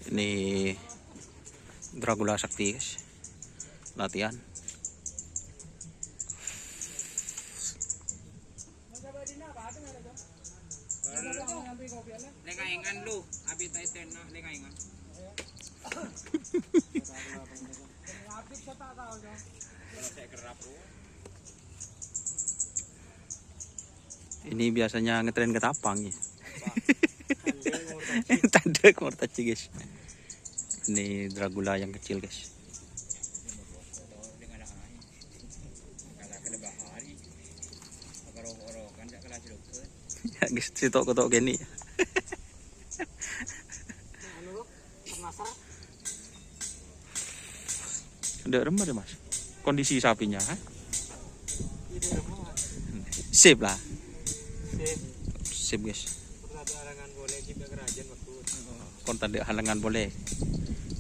Ini Dracula sakti guys. Latihan. Lengaingan lu, abi taiten na lengaingan. Ini biasanya ngetren ke Tapang ya. Tanda mortaci guys. Ini Dracula yang kecil guys. Ya guys, sitok kotok gini. Udah remah deh mas. Kondisi sapinya, ha? Sip lah. Sip guys. Kon tanda halangan boleh.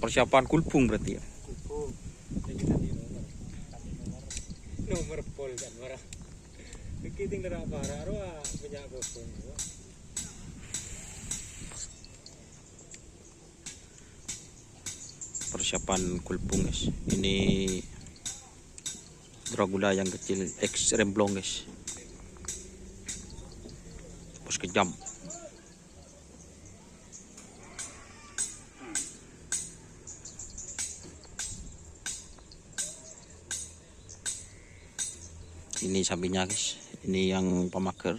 Persiapan kulpung berarti ya. Nomor pol kan marah. Kiting dara para roa punya kulpung. Persiapan kulpung guys. Ini Dracula yang kecil X remblong guys. Bos kejam. Ini sapinya guys. Ini yang pemager.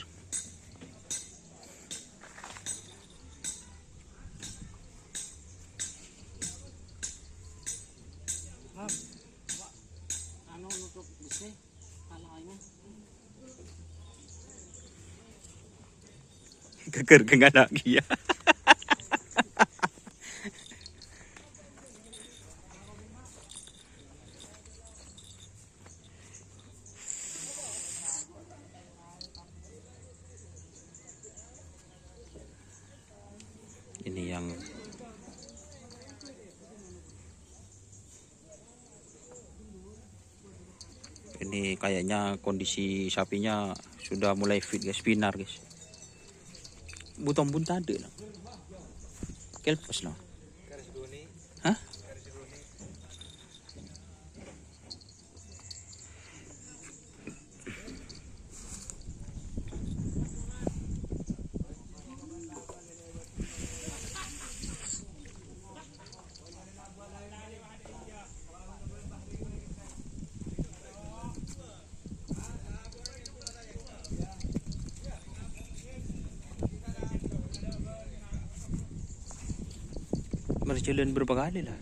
Geger enggak ada ya. Ini yang ini kayaknya kondisi sapinya sudah mulai fit guys, pinar guys. Butong pun tadi lah. Kelpas lah. Hah? Berjalan berapa kali lah.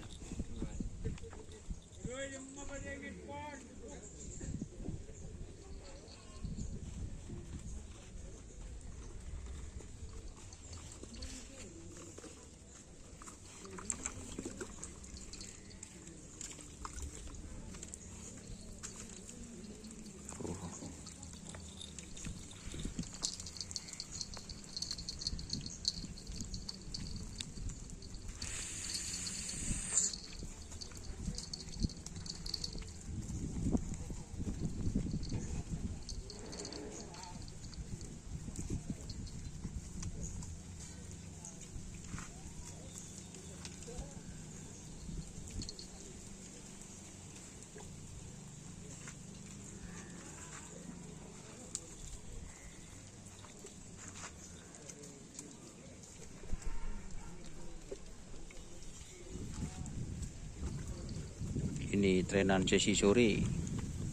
Ini trenan sesi sore.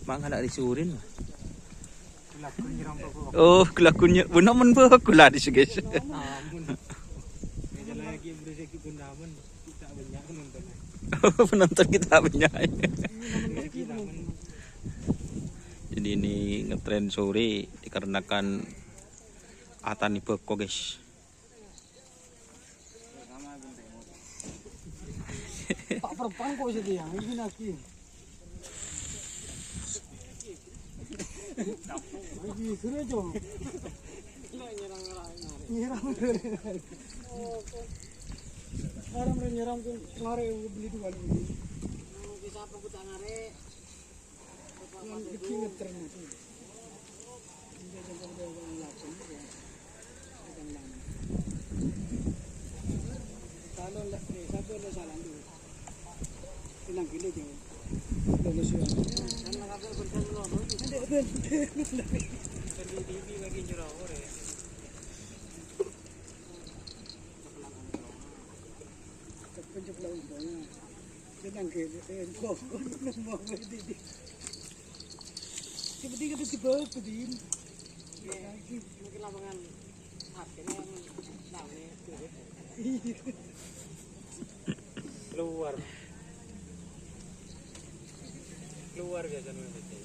Mang ada disurin. Oh, kelakunya benar men bagus di sini guys. Penonton kita banyak. Jadi ini ngetren sore dikarenakan Atani Beko guys. Pak perempuan kok jadi yang ini lagi. Lagi kena jom. Nyerang. Orang menyerang ke ngare beli dua lagi. Bisa apa kita ngare? Yang kecil ngetren itu. Dia jaga-jaga langsung. Sendiri lagi nyerawor ya. Pencet lang ito nga. Yan ang kaya ko. Nang mga hindi. Tiba-tiba ka tiba ko din. Magkailangan hati na yung dami. Luar. Luar biasa nung ito.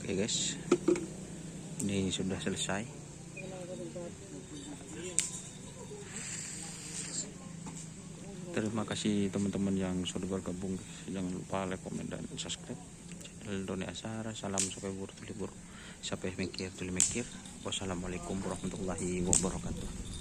Oke guys, ini sudah selesai. Terima kasih teman-teman yang sudah bergabung. Jangan lupa like, komen, dan subscribe channel Doni Asara. Salam sampai libur, sampai mikir. Wassalamualaikum warahmatullahi wabarakatuh.